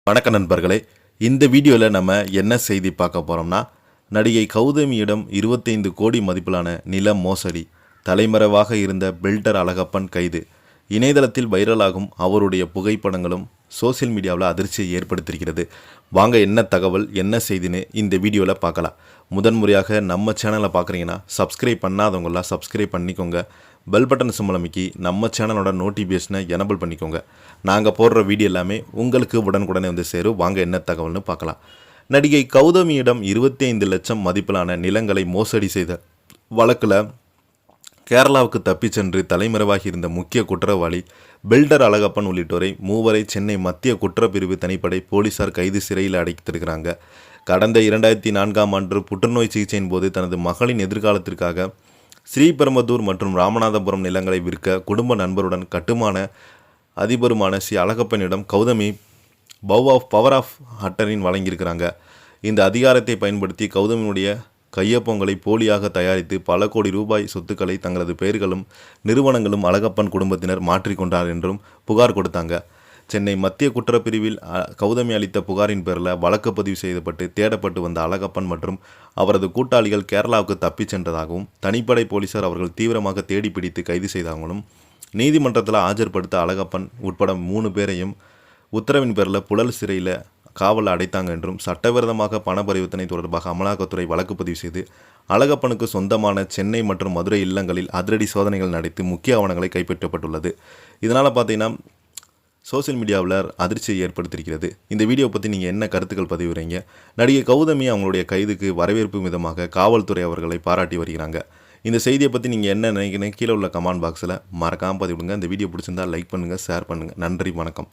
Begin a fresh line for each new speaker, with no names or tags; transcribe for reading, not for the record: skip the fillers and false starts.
வணக்க நண்பர்களே, இந்த வீடியோவில் நம்ம என்ன செய்தி பார்க்க போகிறோம்னா, நடிகை கௌதமியிடம் 25 கோடி மதிப்பிலான நில மோசடி, தலைமறைவாக இருந்த பில்டர் அழகப்பன் கைது. இணையதளத்தில் வைரலாகும் அவருடைய புகைப்படங்களும் சோசியல் மீடியாவில் அதிர்ச்சியை ஏற்படுத்தியிருக்கிறது. வாங்க என்ன தகவல் என்ன செய்தின்னு இந்த வீடியோவில் பார்க்கலாம். முதன்முறையாக நம்ம சேனலை பார்க்குறீங்கன்னா சப்ஸ்கிரைப் பண்ணாதவங்களாம் சப்ஸ்கிரைப் பண்ணிக்கோங்க. பெல் பட்டன் சிம்பல் அமைக்கி நம்ம சேனலோட நோட்டிஃபிகேஷனை எனபிள் பண்ணிக்கோங்க. நாங்கள் போடுற வீடியோ எல்லாமே உங்களுக்கு உடனுக்குடனே வந்து சேரும். வாங்க என்ன தகவல்னு பார்க்கலாம். நடிகை கௌதமியிடம் 25 லட்சம் மதிப்பிலான நிலங்களை மோசடி செய்த வழக்கில் கேரளாவுக்கு தப்பிச் சென்று தலைமறைவாகி இருந்த முக்கிய குற்றவாளி பில்டர் அழகப்பன் உள்ளிட்டோரை மூவரை சென்னை மத்திய குற்றப்பிரிவு தனிப்படை போலீசார் கைது சிறையில் அடைத்திருக்கிறாங்க. கடந்த 2004ஆம் ஆண்டு புற்றுநோய் சிகிச்சையின் போது தனது மகளின் எதிர்காலத்திற்காக ஸ்ரீபெரும்புதூர் மற்றும் ராமநாதபுரம் நிலங்களை விற்க குடும்ப நண்பருடன் கட்டுமான அதிபருமான ஸ்ரீ அழகப்பனிடம் கௌதமி பவர் ஆஃப் அட்டர்னி வழங்கியிருக்கிறாங்க. இந்த அதிகாரத்தை பயன்படுத்தி கௌதமியுடைய கையொப்பங்களை போலியாக தயாரித்து பல கோடி ரூபாய் சொத்துக்களை தங்களது பெயர்களும் நிறுவனங்களும் அழகப்பன் குடும்பத்தினர் மாற்றிக்கொண்டார் என்றும் புகார் கொடுத்தாங்க. சென்னை மத்திய குற்றப்பிரிவில் கௌதமி அளித்த புகாரின் பேரில் வழக்கு பதிவு செய்யப்பட்டு தேடப்பட்டு வந்த அழகப்பன் மற்றும் அவரது கூட்டாளிகள் கேரளாவுக்கு தப்பிச் சென்றதாகவும் தனிப்படை போலீசார் அவர்கள் தீவிரமாக தேடி பிடித்து கைது செய்தாங்களும் நீதிமன்றத்தில் ஆஜர்படுத்த அழகப்பன் உட்பட 3 பேரையும் உத்தரவின் பேரில் புழல் சிறையில் காவலில் அடைத்தாங்க என்றும் சட்டவிரோதமாக பண பரிவர்த்தனை தொடர்பாக அமலாக்கத்துறை வழக்கு பதிவு செய்து அழகப்பனுக்கு சொந்தமான சென்னை மற்றும் மதுரை இல்லங்களில் அதிரடி சோதனைகள் நடத்தி முக்கிய ஆவணங்களை கைப்பற்றப்பட்டுள்ளது. இதனால் பார்த்தீங்கன்னா சோசியல் மீடியாவில் அதிர்ச்சியை ஏற்படுத்தியிருக்கிறது. இந்த வீடியோ பற்றி நீங்கள் என்ன கருத்துக்கள் பதிவுறீங்க? நடிகை கௌதமி அவங்களுடைய கைதுக்கு வரவேற்பு விதமாக காவல்துறை அவர்களை பாராட்டி வருகிறாங்க. இந்த செய்தியை பற்றி நீங்கள் என்ன நினைக்கிறீங்க? கீழே உள்ள கமெண்ட் பாக்ஸில் மறக்காமல் பதிவிடுங்க. இந்த வீடியோ பிடிச்சிருந்தால் லைக் பண்ணுங்கள், ஷேர் பண்ணுங்கள். நன்றி, வணக்கம்.